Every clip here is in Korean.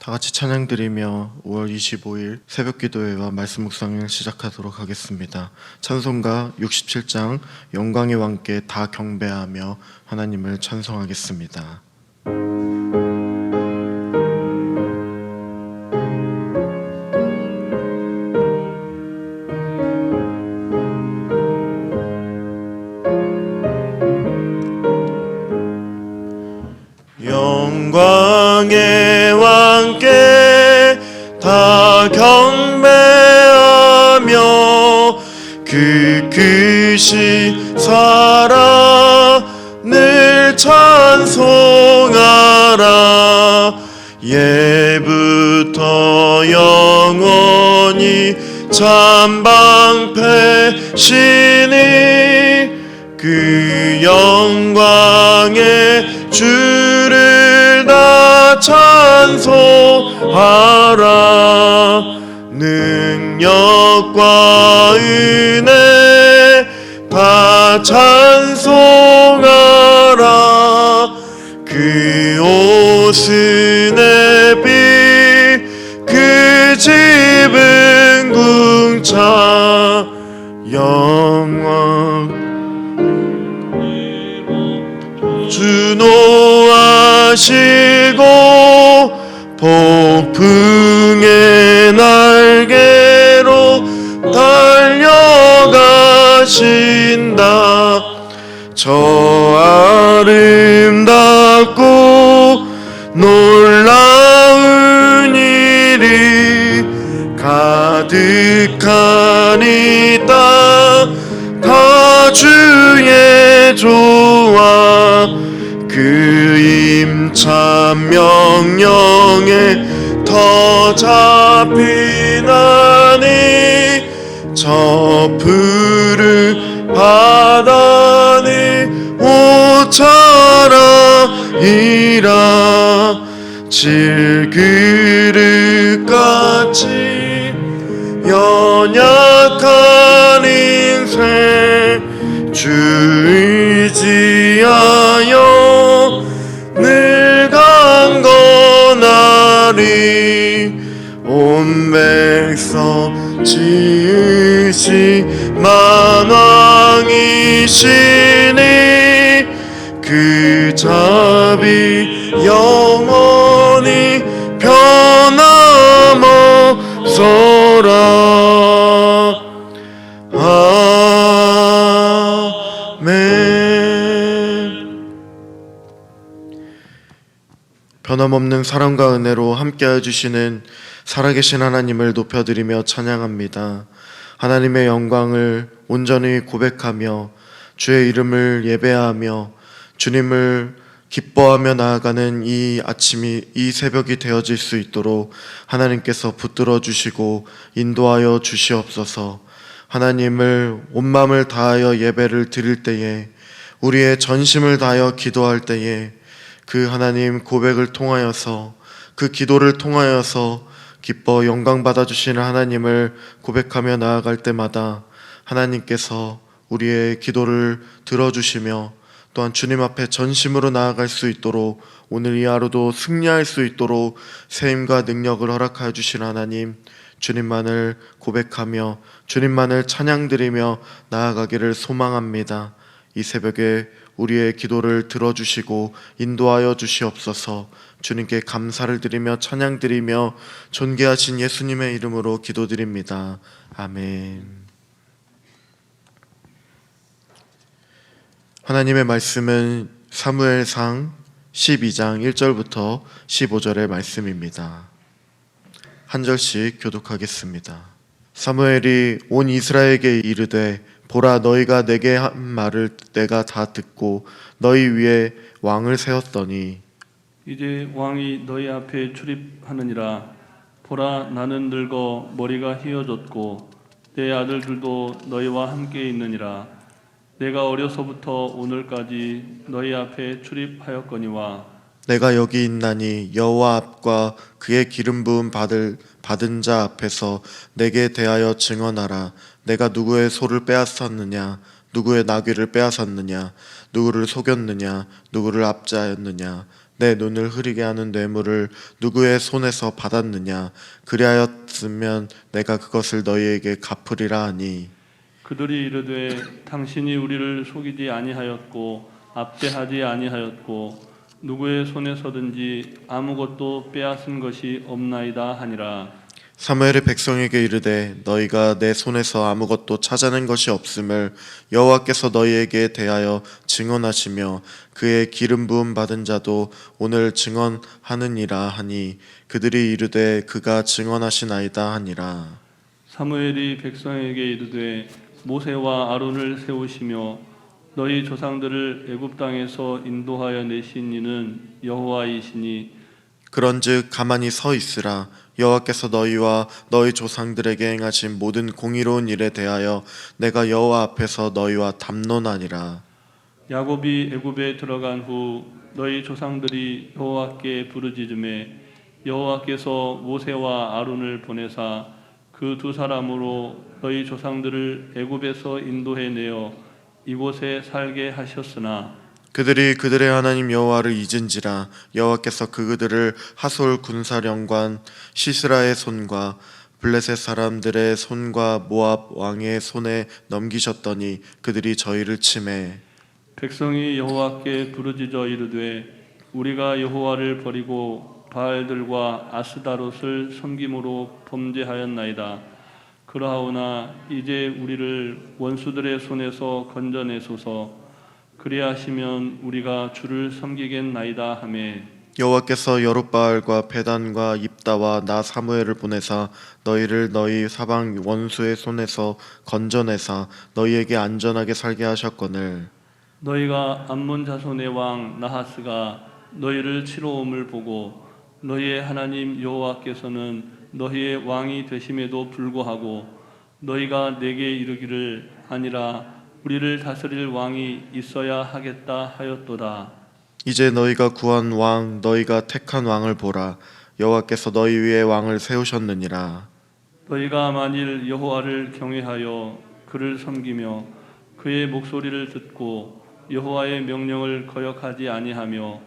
다 같이 찬양드리며 5월 25일 새벽기도회와 말씀 묵상을 시작하도록 하겠습니다. 찬송가 67장 영광의 왕께 다 경배하며 하나님을 찬송하겠습니다. 영광의 왕께 다 경배하며 그 크신 사랑을 찬송하라. 예부터 영원히 참방패시니 그 영광의 주를 다 찬송하라. 능력과 은혜 다 찬송하라. 그 옷은 햇빛 그 집은 궁창 영원 주노하시고 폭풍의 날개로 달려가신다. 저 아름답고 놀라운 일이 가득한 이 땅 다 주의 조화. 그 임참 명령에 더 잡히나니 저 푸른 바다니 옷처럼이라. 질그릇같이 연약한 인생 주 의지하여 늘 강건하리. 온 백성 지으신 만왕이시니 그 자비 영원히 변함없어라. 변함없는 사랑과 은혜로 함께해 주시는 살아계신 하나님을 높여드리며 찬양합니다. 하나님의 영광을 온전히 고백하며 주의 이름을 예배하며 주님을 기뻐하며 나아가는 이 아침이, 이 새벽이 되어질 수 있도록 하나님께서 붙들어 주시고 인도하여 주시옵소서. 하나님을 온 마음을 다하여 예배를 드릴 때에, 우리의 전심을 다하여 기도할 때에 그 하나님 고백을 통하여서, 그 기도를 통하여서 기뻐 영광 받아주시는 하나님을 고백하며 나아갈 때마다 하나님께서 우리의 기도를 들어주시며 또한 주님 앞에 전심으로 나아갈 수 있도록, 오늘 이 하루도 승리할 수 있도록 세임과 능력을 허락하여 주시는 하나님, 주님만을 고백하며 주님만을 찬양드리며 나아가기를 소망합니다. 이 새벽에 우리의 기도를 들어주시고 인도하여 주시옵소서. 주님께 감사를 드리며 찬양드리며 존귀하신 예수님의 이름으로 기도드립니다. 아멘. 하나님의 말씀은 사무엘상 12장 1절부터 15절의 말씀입니다. 한 절씩 교독하겠습니다. 사무엘이 온 이스라엘에게 이르되 보라, 너희가 내게 한 말을 내가 다 듣고 너희 위에 왕을 세웠더니 이제 왕이 너희 앞에 출입하느니라. 보라, 나는 늙어 머리가 휘어졌고 내 아들들도 너희와 함께 있느니라. 내가 어려서부터 오늘까지 너희 앞에 출입하였거니와 내가 여기 있나니 여호와 앞과 그의 기름 부음 받은 자 앞에서 내게 대하여 증언하라. 내가 누구의 소를 빼앗았느냐, 누구의 나귀를 빼앗았느냐, 누구를 속였느냐, 누구를 압제하였느냐. 내 눈을 흐리게 하는 뇌물을 누구의 손에서 받았느냐? 그리하였으면 내가 그것을 너희에게 갚으리라 하니 그들이 이르되 당신이 우리를 속이지 아니하였고 압제하지 아니하였고 누구의 손에서든지 아무것도 빼앗은 것이 없나이다 하니라. 사무엘이 백성에게 이르되 너희가 내 손에서 아무것도 찾아낸 것이 없음을 여호와께서 너희에게 대하여 증언하시며 그의 기름 부음 받은 자도 오늘 증언하느니라 하니 그들이 이르되 그가 증언하시나이다 하니라. 사무엘이 백성에게 이르되 모세와 아론을 세우시며 너희 조상들을 애굽 땅에서 인도하여 내신 이는 여호와이시니 그런즉 가만히 서 있으라. 여호와께서 너희와 너희 조상들에게 행하신 모든 공의로운 일에 대하여 내가 여호와 앞에서 너희와 담론하니라. 야곱이 애굽에 들어간 후 너희 조상들이 여호와께 부르짖음에 여호와께서 모세와 아론을 보내사 그 두 사람으로 너희 조상들을 애굽에서 인도해 내어 이곳에 살게 하셨으나 그들이 그들의 하나님 여호와를 잊은지라. 여호와께서 그들을 하솔 군사령관 시스라의 손과 블레셋 사람들의 손과 모압 왕의 손에 넘기셨더니 그들이 저희를 치매 백성이 여호와께 부르짖어 이르되 우리가 여호와를 버리고 바알들과 아스다롯을 섬김으로 범죄하였나이다. 그러하오나 이제 우리를 원수들의 손에서 건져내소서. 그리하시면 우리가 주를 섬기겠나이다 하매 여호와께서 여룻바알과 베단과 입다와 나 사무엘을 보내사 너희를 너희 사방 원수의 손에서 건져내사 너희에게 안전하게 살게 하셨거늘 너희가 암몬 자손의 왕 나하스가 너희를 치러 옴을 보고 너희의 하나님 여호와께서는 너희의 왕이 되심에도 불구하고 너희가 내게 이르기를 아니라 우리를 다스릴 왕이 있어야 하겠다 하였도다. 이제 너희가 구한 왕 너희가 택한 왕을 보라. 여호와께서 너희 위에 왕을 세우셨느니라. 너희가 만일 여호와를 경외하여 그를 섬기며 그의 목소리를 듣고 여호와의 명령을 거역하지 아니하며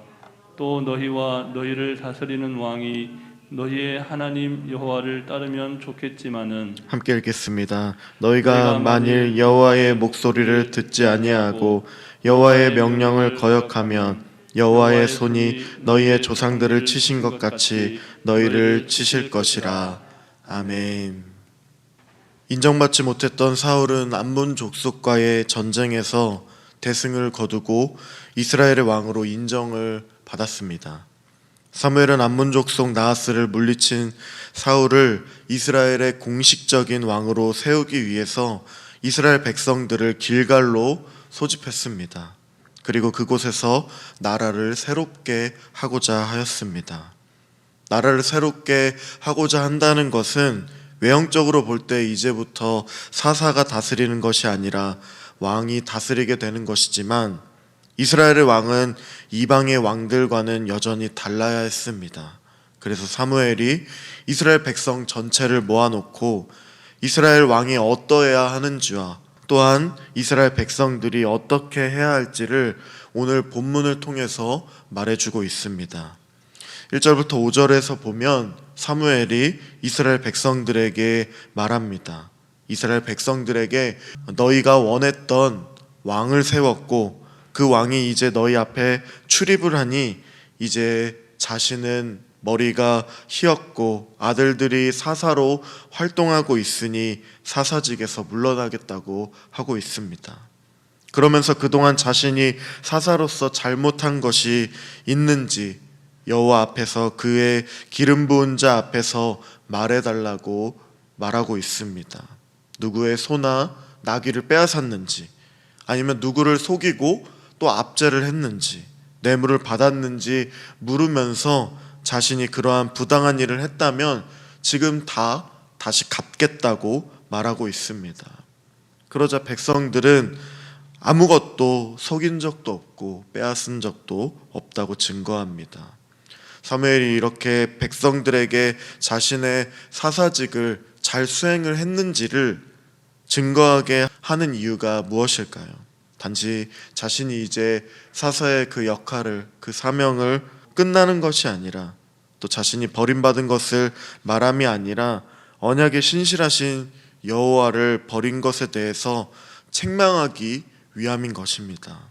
또 너희와 너희를 다스리는 왕이 너희의 하나님 여호와를 따르면 좋겠지만은 함께 읽겠습니다. 너희가 만일 여호와의 목소리를 듣지 아니하고 여호와의 명령을 거역하면 여호와의 손이 너희의 조상들을 치신 것 같이 너희를 치실 것이라. 아멘. 인정받지 못했던 사울은 암몬 족속과의 전쟁에서 대승을 거두고 이스라엘의 왕으로 인정을 받았습니다. 사무엘은 암몬 족속 나하스를 물리친 사울을 이스라엘의 공식적인 왕으로 세우기 위해서 이스라엘 백성들을 길갈로 소집했습니다. 그리고 그곳에서 나라를 새롭게 하고자 하였습니다. 나라를 새롭게 하고자 한다는 것은 외형적으로 볼 때 이제부터 사사가 다스리는 것이 아니라 왕이 다스리게 되는 것이지만 이스라엘의 왕은 이방의 왕들과는 여전히 달라야 했습니다. 그래서 사무엘이 이스라엘 백성 전체를 모아놓고 이스라엘 왕이 어떠해야 하는지와 또한 이스라엘 백성들이 어떻게 해야 할지를 오늘 본문을 통해서 말해주고 있습니다. 1절부터 5절에서 보면 사무엘이 이스라엘 백성들에게 말합니다. 이스라엘 백성들에게 너희가 원했던 왕을 세웠고 그 왕이 이제 너희 앞에 출입을 하니 이제 자신은 머리가 휘었고 아들들이 사사로 활동하고 있으니 사사직에서 물러나겠다고 하고 있습니다. 그러면서 그동안 자신이 사사로서 잘못한 것이 있는지 여호와 앞에서 그의 기름 부은 자 앞에서 말해달라고 말하고 있습니다. 누구의 소나 나귀를 빼앗았는지 아니면 누구를 속이고 또 압제를 했는지 뇌물을 받았는지 물으면서 자신이 그러한 부당한 일을 했다면 지금 다시 갚겠다고 말하고 있습니다. 그러자 백성들은 아무것도 속인 적도 없고 빼앗은 적도 없다고 증거합니다. 사무엘이 이렇게 백성들에게 자신의 사사직을 잘 수행을 했는지를 증거하게 하는 이유가 무엇일까요? 단지 자신이 이제 사사의 그 역할을, 그 사명을 끝나는 것이 아니라 또 자신이 버림받은 것을 말함이 아니라 언약에 신실하신 여호와를 버린 것에 대해서 책망하기 위함인 것입니다.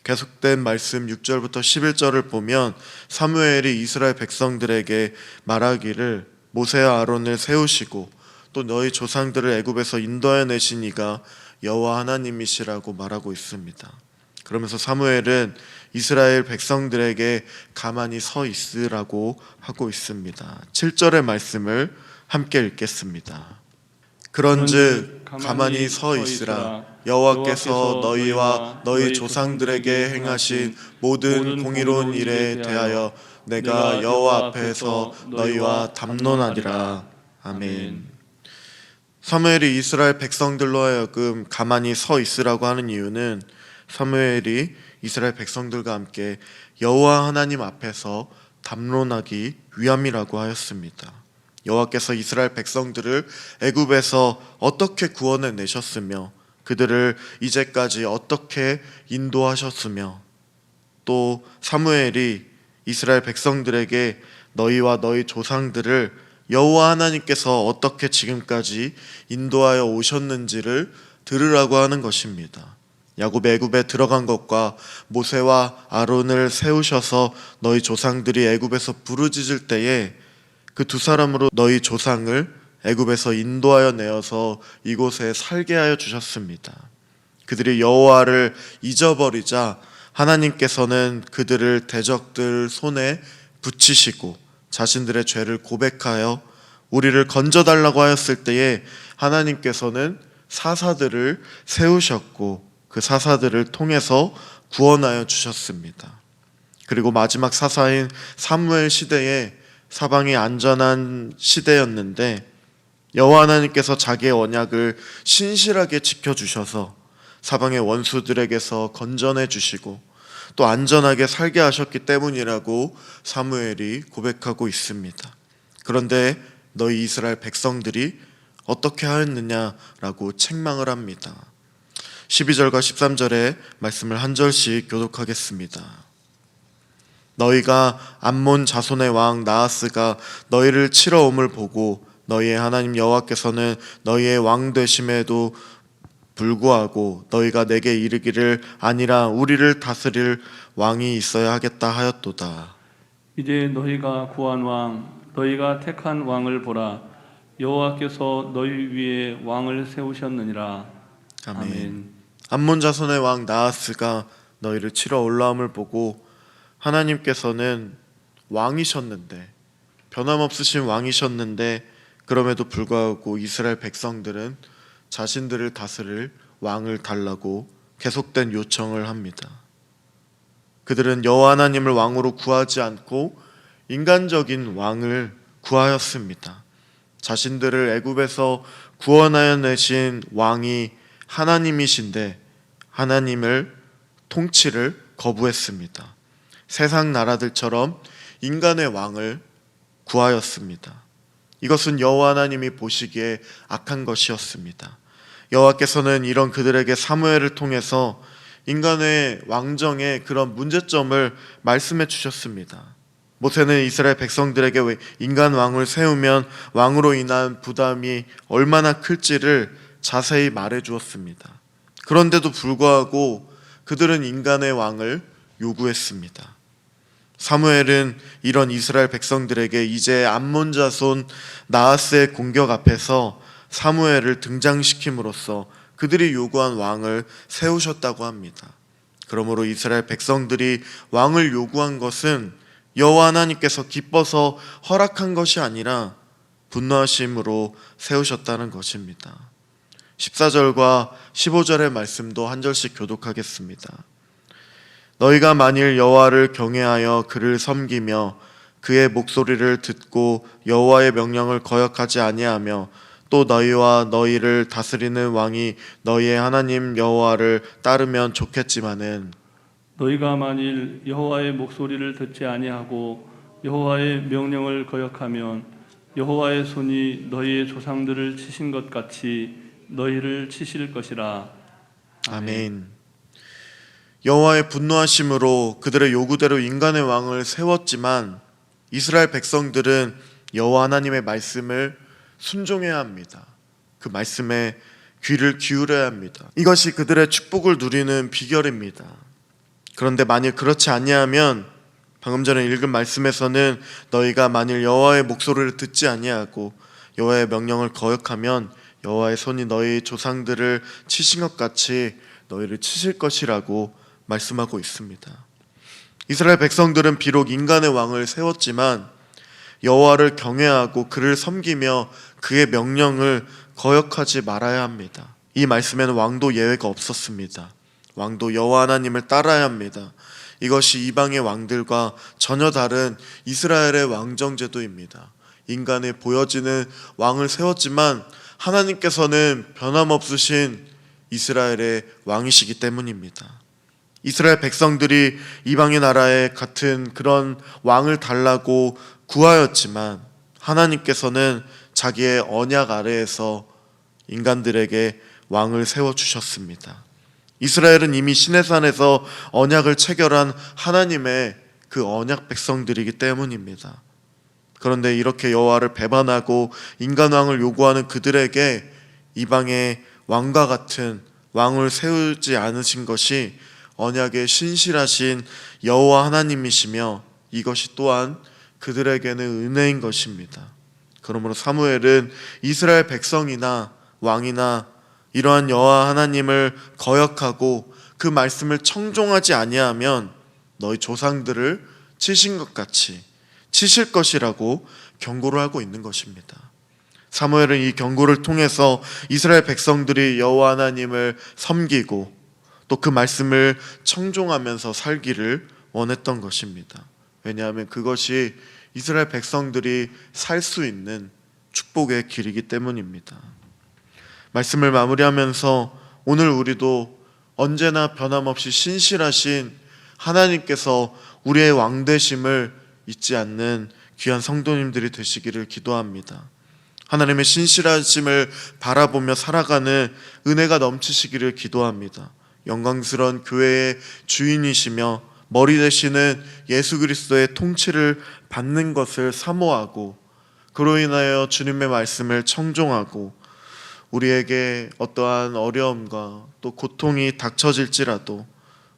계속된 말씀 6절부터 11절을 보면 사무엘이 이스라엘 백성들에게 말하기를 모세와 아론을 세우시고 또 너희 조상들을 애굽에서 인도하여 내신 이가 여호와 하나님이시라고 말하고 있습니다. 그러면서 사무엘은 이스라엘 백성들에게 가만히 서 있으라고 하고 있습니다. 7절의 말씀을 함께 읽겠습니다. 그런즉 가만히 서 있으라. 여호와께서 너희와 너희 조상들에게 행하신 모든 공의로운 일에 대하여 내가 여호와 앞에서 너희와 담론하리라. 아멘. 사무엘이 이스라엘 백성들로 하여금 가만히 서 있으라고 하는 이유는 사무엘이 이스라엘 백성들과 함께 여호와 하나님 앞에서 담론하기 위함이라고 하였습니다. 여호와께서 이스라엘 백성들을 애굽에서 어떻게 구원해 내셨으며 그들을 이제까지 어떻게 인도하셨으며 또 사무엘이 이스라엘 백성들에게 너희와 너희 조상들을 여호와 하나님께서 어떻게 지금까지 인도하여 오셨는지를 들으라고 하는 것입니다. 야곱이 애굽에 들어간 것과 모세와 아론을 세우셔서 너희 조상들이 애굽에서 부르짖을 때에 그 두 사람으로 너희 조상을 애굽에서 인도하여 내어서 이곳에 살게 하여 주셨습니다. 그들이 여호와를 잊어버리자 하나님께서는 그들을 대적들 손에 붙이시고 자신들의 죄를 고백하여 우리를 건져달라고 하였을 때에 하나님께서는 사사들을 세우셨고 그 사사들을 통해서 구원하여 주셨습니다. 그리고 마지막 사사인 사무엘 시대에 사방이 안전한 시대였는데 여호와 하나님께서 자기의 언약을 신실하게 지켜주셔서 사방의 원수들에게서 건져내 주시고 또 안전하게 살게 하셨기 때문이라고 사무엘이 고백하고 있습니다. 그런데 너희 이스라엘 백성들이 어떻게 하였느냐라고 책망을 합니다. 12절과 13절의 말씀을 한 절씩 교독하겠습니다. 너희가 암몬 자손의 왕 나하스가 너희를 치러 옴을 보고 너희의 하나님 여호와께서는 너희의 왕 되심에도 불구하고 너희가 내게 이르기를 아니라 우리를 다스릴 왕이 있어야 하겠다 하였도다. 이제 너희가 구한 왕 너희가 택한 왕을 보라. 여호와께서 너희 위에 왕을 세우셨느니라. 아멘. 암몬 자손의 왕 나하스가 너희를 치러 올라옴을 보고 하나님께서는 왕이셨는데 변함없으신 왕이셨는데 그럼에도 불구하고 이스라엘 백성들은 자신들을 다스릴 왕을 달라고 계속된 요청을 합니다. 그들은 여호와 하나님을 왕으로 구하지 않고 인간적인 왕을 구하였습니다. 자신들을 애굽에서 구원하여 내신 왕이 하나님이신데 하나님을 통치를 거부했습니다. 세상 나라들처럼 인간의 왕을 구하였습니다. 이것은 여호와 하나님이 보시기에 악한 것이었습니다. 여호와께서는 이런 그들에게 사무엘을 통해서 인간의 왕정의 그런 문제점을 말씀해 주셨습니다. 모세는 이스라엘 백성들에게 인간 왕을 세우면 왕으로 인한 부담이 얼마나 클지를 자세히 말해 주었습니다. 그런데도 불구하고 그들은 인간의 왕을 요구했습니다. 사무엘은 이런 이스라엘 백성들에게 이제 암몬 자손 나하스의 공격 앞에서 사무엘을 등장시킴으로써 그들이 요구한 왕을 세우셨다고 합니다. 그러므로 이스라엘 백성들이 왕을 요구한 것은 여호와 하나님께서 기뻐서 허락한 것이 아니라 분노하심으로 세우셨다는 것입니다. 14절과 15절의 말씀도 한 절씩 교독하겠습니다. 너희가 만일 여호와를 경외하여 그를 섬기며 그의 목소리를 듣고 여호와의 명령을 거역하지 아니하며 또 너희와 너희를 다스리는 왕이 너희의 하나님 여호와를 따르면 좋겠지만은 너희가 만일 여호와의 목소리를 듣지 아니하고 여호와의 명령을 거역하면 여호와의 손이 너희의 조상들을 치신 것 같이 너희를 치실 것이라. 아멘. 여호와의 분노하심으로 그들의 요구대로 인간의 왕을 세웠지만 이스라엘 백성들은 여호와 하나님의 말씀을 순종해야 합니다. 그 말씀에 귀를 기울여야 합니다. 이것이 그들의 축복을 누리는 비결입니다. 그런데 만일 그렇지 아니하면 방금 전에 읽은 말씀에서는 너희가 만일 여호와의 목소리를 듣지 아니하고 여호와의 명령을 거역하면 여호와의 손이 너희 조상들을 치신 것 같이 너희를 치실 것이라고 말씀하고 있습니다. 이스라엘 백성들은 비록 인간의 왕을 세웠지만 여호와를 경외하고 그를 섬기며 그의 명령을 거역하지 말아야 합니다. 이 말씀에는 왕도 예외가 없었습니다. 왕도 여호와 하나님을 따라야 합니다. 이것이 이방의 왕들과 전혀 다른 이스라엘의 왕정제도입니다. 인간에 보여지는 왕을 세웠지만 하나님께서는 변함없으신 이스라엘의 왕이시기 때문입니다. 이스라엘 백성들이 이방의 나라에 같은 그런 왕을 달라고 구하였지만 하나님께서는 자기의 언약 아래에서 인간들에게 왕을 세워주셨습니다. 이스라엘은 이미 시내산에서 언약을 체결한 하나님의 그 언약 백성들이기 때문입니다. 그런데 이렇게 여호와를 배반하고 인간왕을 요구하는 그들에게 이방의 왕과 같은 왕을 세우지 않으신 것이 언약의 신실하신 여호와 하나님이시며 이것이 또한 그들에게는 은혜인 것입니다. 그러므로 사무엘은 이스라엘 백성이나 왕이나 이러한 여호와 하나님을 거역하고 그 말씀을 청종하지 아니하면 너희 조상들을 치신 것 같이 치실 것이라고 경고를 하고 있는 것입니다. 사무엘은 이 경고를 통해서 이스라엘 백성들이 여호와 하나님을 섬기고 또 그 말씀을 청종하면서 살기를 원했던 것입니다. 왜냐하면 그것이 이스라엘 백성들이 살 수 있는 축복의 길이기 때문입니다. 말씀을 마무리하면서 오늘 우리도 언제나 변함없이 신실하신 하나님께서 우리의 왕 되심을 잊지 않는 귀한 성도님들이 되시기를 기도합니다. 하나님의 신실하심을 바라보며 살아가는 은혜가 넘치시기를 기도합니다. 영광스러운 교회의 주인이시며 머리 되시는 예수 그리스도의 통치를 받는 것을 사모하고 그로 인하여 주님의 말씀을 청종하고 우리에게 어떠한 어려움과 또 고통이 닥쳐질지라도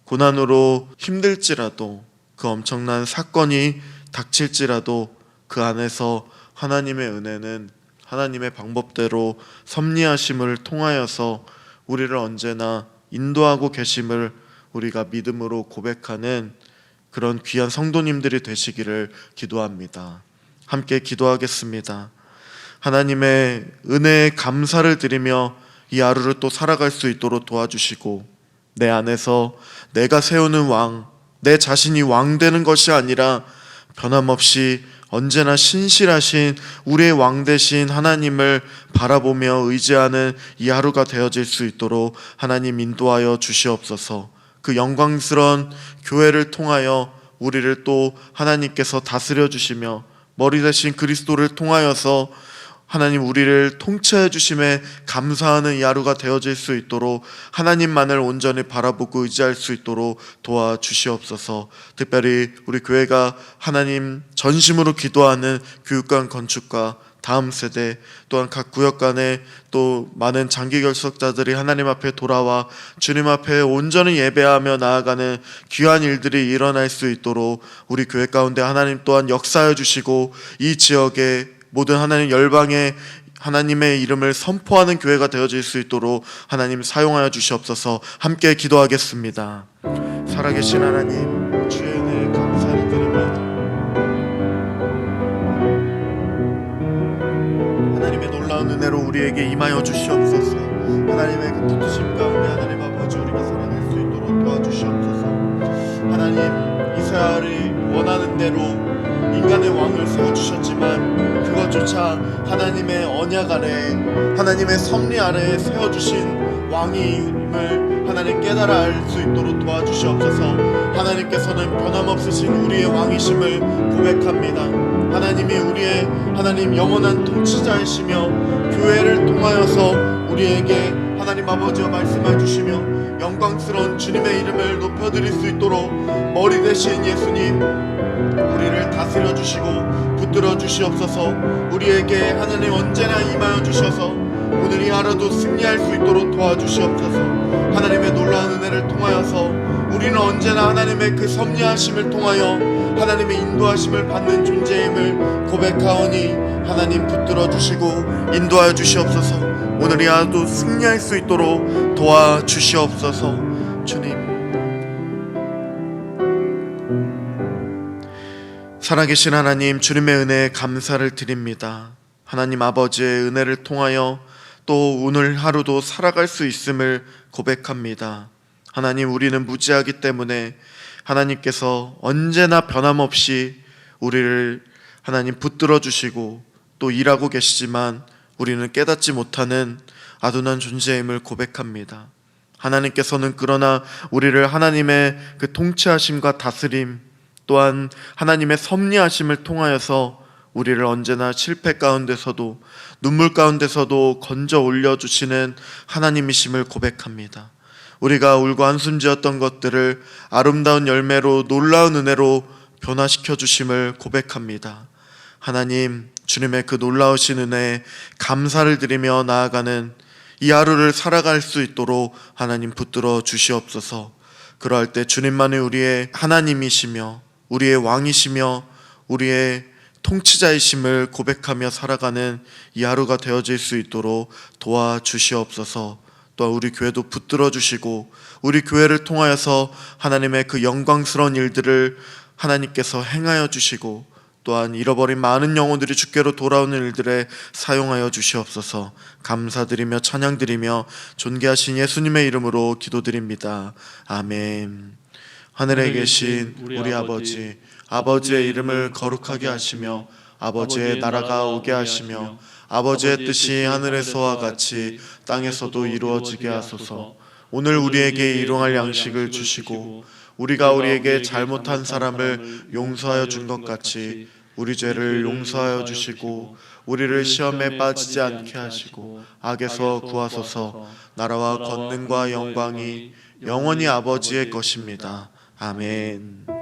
고난으로 힘들지라도 그 엄청난 사건이 닥칠지라도 그 안에서 하나님의 은혜는 하나님의 방법대로 섭리하심을 통하여서 우리를 언제나 인도하고 계심을 우리가 믿음으로 고백하는 그런 귀한 성도님들이 되시기를 기도합니다. 함께 기도하겠습니다. 하나님의 은혜에 감사를 드리며 이 하루를 또 살아갈 수 있도록 도와주시고 내 안에서 내가 세우는 왕, 내 자신이 왕 되는 것이 아니라 변함없이 언제나 신실하신 우리의 왕 되신 하나님을 바라보며 의지하는 이 하루가 되어질 수 있도록 하나님 인도하여 주시옵소서. 그 영광스러운 교회를 통하여 우리를 또 하나님께서 다스려 주시며 머리 대신 그리스도를 통하여서 하나님 우리를 통치해 주심에 감사하는 이 하루가 되어질 수 있도록 하나님만을 온전히 바라보고 의지할 수 있도록 도와주시옵소서. 특별히 우리 교회가 하나님 전심으로 기도하는 교육관 건축과 다음 세대 또한 각 구역 간에 또 많은 장기 결석자들이 하나님 앞에 돌아와 주님 앞에 온전히 예배하며 나아가는 귀한 일들이 일어날 수 있도록 우리 교회 가운데 하나님 또한 역사해 주시고 이 지역에 모든 하나님 열방의 하나님의 이름을 선포하는 교회가 되어질 수 있도록 하나님 사용하여 주시옵소서. 함께 기도하겠습니다. 살아계신 하나님, 주의 은혜에 감사를 드립니다. 하나님의 놀라운 은혜로 우리에게 임하여 주시옵소서. 하나님의 그 뜻심 가운데 하나님 아버지 우리가 살아갈 수 있도록 도와주시옵소서. 하나님, 이스라엘이 원하는 대로 인간의 왕을 세워주셨지만 그것조차 하나님의 언약 아래 하나님의 섭리 아래에 세워주신 왕임을 하나님 깨달아 알 수 있도록 도와주시옵소서. 하나님께서는 변함없으신 우리의 왕이심을 고백합니다. 하나님이 우리의 하나님 영원한 통치자이시며 교회를 통하여서 우리에게 하나님 아버지와 말씀해 주시며 영광스러운 주님의 이름을 높여드릴 수 있도록 머리 되신 예수님, 우리를 다스려 주시고 붙들어 주시옵소서. 우리에게 하나님 언제나 임하여 주셔서 오늘 이 하루도 승리할 수 있도록 도와주시옵소서. 하나님의 놀라운 은혜를 통하여서 우리는 언제나 하나님의 그 섭리하심을 통하여 하나님의 인도하심을 받는 존재임을 고백하오니 하나님 붙들어 주시고 인도하여 주시옵소서. 오늘 이 하루도 승리할 수 있도록 도와주시옵소서. 주님, 살아계신 하나님, 주님의 은혜에 감사를 드립니다. 하나님 아버지의 은혜를 통하여 또 오늘 하루도 살아갈 수 있음을 고백합니다. 하나님, 우리는 무지하기 때문에 하나님께서 언제나 변함없이 우리를 하나님 붙들어 주시고 또 일하고 계시지만 우리는 깨닫지 못하는 아둔한 존재임을 고백합니다. 하나님께서는 그러나 우리를 하나님의 그 통치하심과 다스림 또한 하나님의 섭리하심을 통하여서 우리를 언제나 실패 가운데서도 눈물 가운데서도 건져 올려주시는 하나님이심을 고백합니다. 우리가 울고 한숨 지었던 것들을 아름다운 열매로 놀라운 은혜로 변화시켜 주심을 고백합니다. 하나님, 주님의 그 놀라우신 은혜에 감사를 드리며 나아가는 이 하루를 살아갈 수 있도록 하나님 붙들어 주시옵소서. 그러할 때 주님만이 우리의 하나님이시며 우리의 왕이시며 우리의 통치자이심을 고백하며 살아가는 이 하루가 되어질 수 있도록 도와주시옵소서. 또한 우리 교회도 붙들어 주시고 우리 교회를 통하여서 하나님의 그 영광스러운 일들을 하나님께서 행하여 주시고 또한 잃어버린 많은 영혼들이 주께로 돌아오는 일들에 사용하여 주시옵소서. 감사드리며 찬양드리며 존귀하신 예수님의 이름으로 기도드립니다. 아멘. 하늘에 계신 우리 아버지, 아버지의 이름을 거룩하게 하시며 아버지의 나라가 오게 하시며 아버지의 뜻이 하늘에서와 같이 땅에서도 이루어지게 하소서. 오늘 우리에게 일용할 양식을 주시고 우리가 우리에게 잘못한 사람을 용서하여 준 것 같이 우리 죄를 용서하여 주시고 우리를 시험에 빠지지 않게 하시고 악에서 구하소서. 나라와 권능과 영광이 영원히 아버지의 것입니다. 아멘.